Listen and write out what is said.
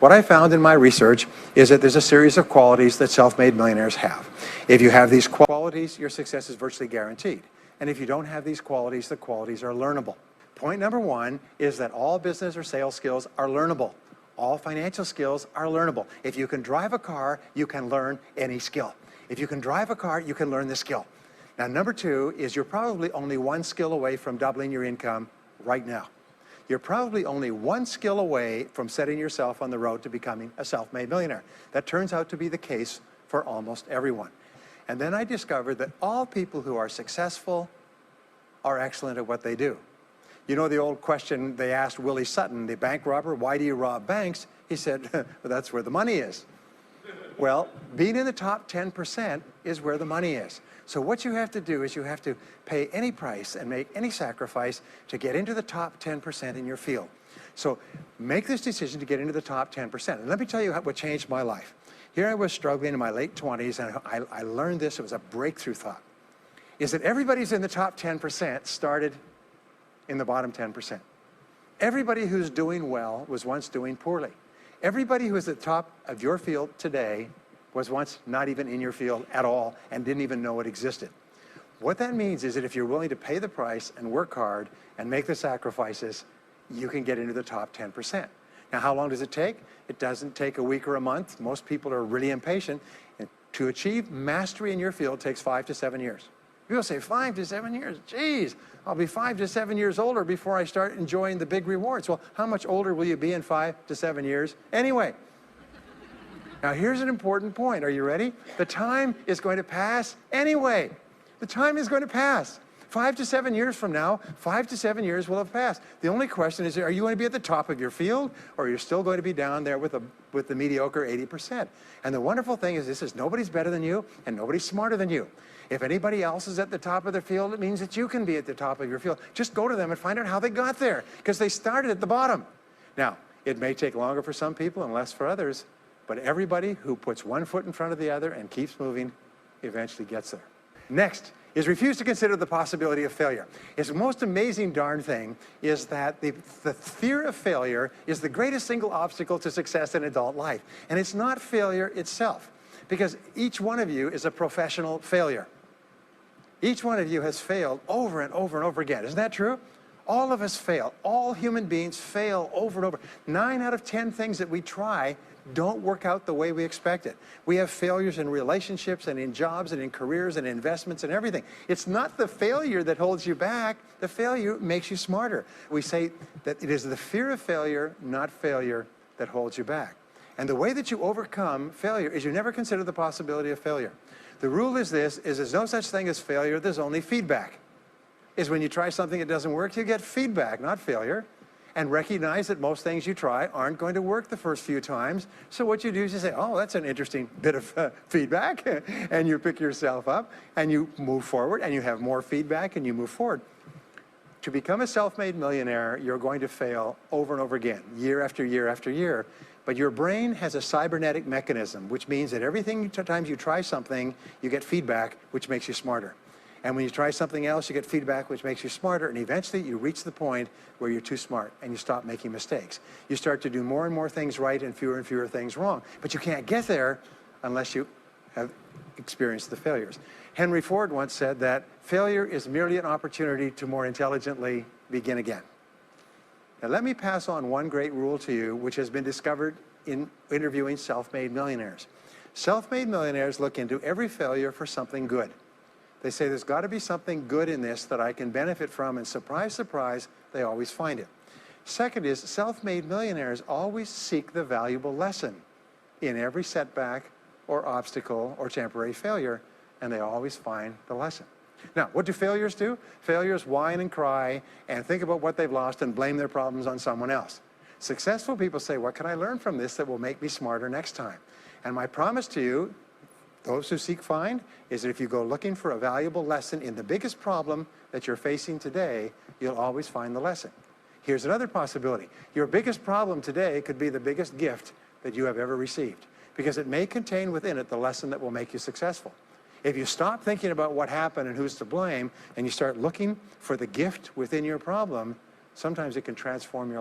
What I found in my research is that there's a series of qualities that self-made millionaires have. If you have these qualities, your success is virtually guaranteed. And if you don't have these qualities, the qualities are learnable. Point number one is that all business or sales skills are learnable. All financial skills are learnable. If you can drive a car, you can learn any skill. If you can drive a car, you can learn the skill. Now, number two is you're probably only one skill away from doubling your income right now. You're probably only one skill away from setting yourself on the road to becoming a self-made millionaire. That turns out to be the case for almost everyone. And then I discovered that all people who are successful are excellent at what they do. You know the old question they asked Willie Sutton, the bank robber, why do you rob banks? He said, well, that's where the money is. Well, being in the top 10% is where the money is. So what you have to do is you have to pay any price and make any sacrifice to get into the top 10% in your field. So make this decision to get into the top 10%. And let me tell you what changed my life. Here I was struggling in my late 20s, and I learned this. It was a breakthrough thought. Is that everybody's in the top 10% started in the bottom 10%. Everybody who's doing well was once doing poorly. Everybody who is at the top of your field today was once not even in your field at all and didn't even know it existed. What that means is that if you're willing to pay the price and work hard and make the sacrifices, you can get into the top 10%. Now, how long does it take? It doesn't take a week or a month. Most people are really impatient. And to achieve mastery in your field takes 5 to 7 years. People say 5 to 7 years. Geez, I'll be 5 to 7 years older before I start enjoying the big rewards. Well, how much older will you be in 5 to 7 years anyway? Now, here's an important point. Are you ready? The time is going to pass anyway. The time is going to pass. 5 to 7 years from now, 5 to 7 years will have passed. The only question is, are you going to be at the top of your field, or are you still going to be down there with the mediocre 80%? And the wonderful thing is this is nobody's better than you, and nobody's smarter than you. If anybody else is at the top of their field, it means that you can be at the top of your field. Just go to them and find out how they got there, because they started at the bottom. Now, it may take longer for some people and less for others, but everybody who puts one foot in front of the other and keeps moving eventually gets there. Next is refuse to consider the possibility of failure. It's the most amazing darn thing is that the fear of failure is the greatest single obstacle to success in adult life. And it's not failure itself, because each one of you is a professional failure. Each one of you has failed over and over and over again. Isn't that true? All of us fail. All human beings fail over and over. 9 out of 10 things that we try don't work out the way we expected. We have failures in relationships and in jobs and in careers and investments and everything. It's not the failure that holds you back. The failure makes you smarter. We say that it is the fear of failure, not failure, that holds you back. And the way that you overcome failure is you never consider the possibility of failure. The rule is this, is there's no such thing as failure, there's only feedback. Is when you try something that doesn't work, you get feedback, not failure. And recognize that most things you try aren't going to work the first few times. So what you do is you say, oh, that's an interesting bit of feedback. And you pick yourself up and you move forward and you have more feedback and you move forward. To become a self-made millionaire, you're going to fail over and over again, year after year after year. But your brain has a cybernetic mechanism, which means that every time you try something, you get feedback, which makes you smarter. And when you try something else, you get feedback, which makes you smarter. And eventually, you reach the point where you're too smart and you stop making mistakes. You start to do more and more things right and fewer things wrong. But you can't get there unless you have experienced the failures. Henry Ford once said that failure is merely an opportunity to more intelligently begin again. Now, let me pass on one great rule to you, which has been discovered in interviewing self-made millionaires. Self-made millionaires look into every failure for something good. They say there's got to be something good in this that I can benefit from, and surprise, surprise, they always find it. Second is self-made millionaires always seek the valuable lesson in every setback or obstacle or temporary failure, and they always find the lesson. Now, what do failures do? Failures whine and cry and think about what they've lost and blame their problems on someone else. Successful people say, what can I learn from this that will make me smarter next time? And my promise to you, those who seek find, is that if you go looking for a valuable lesson in the biggest problem that you're facing today, you'll always find the lesson. Here's another possibility. Your biggest problem today could be the biggest gift that you have ever received, because it may contain within it the lesson that will make you successful. If you stop thinking about what happened and who's to blame, and you start looking for the gift within your problem, sometimes it can transform your life.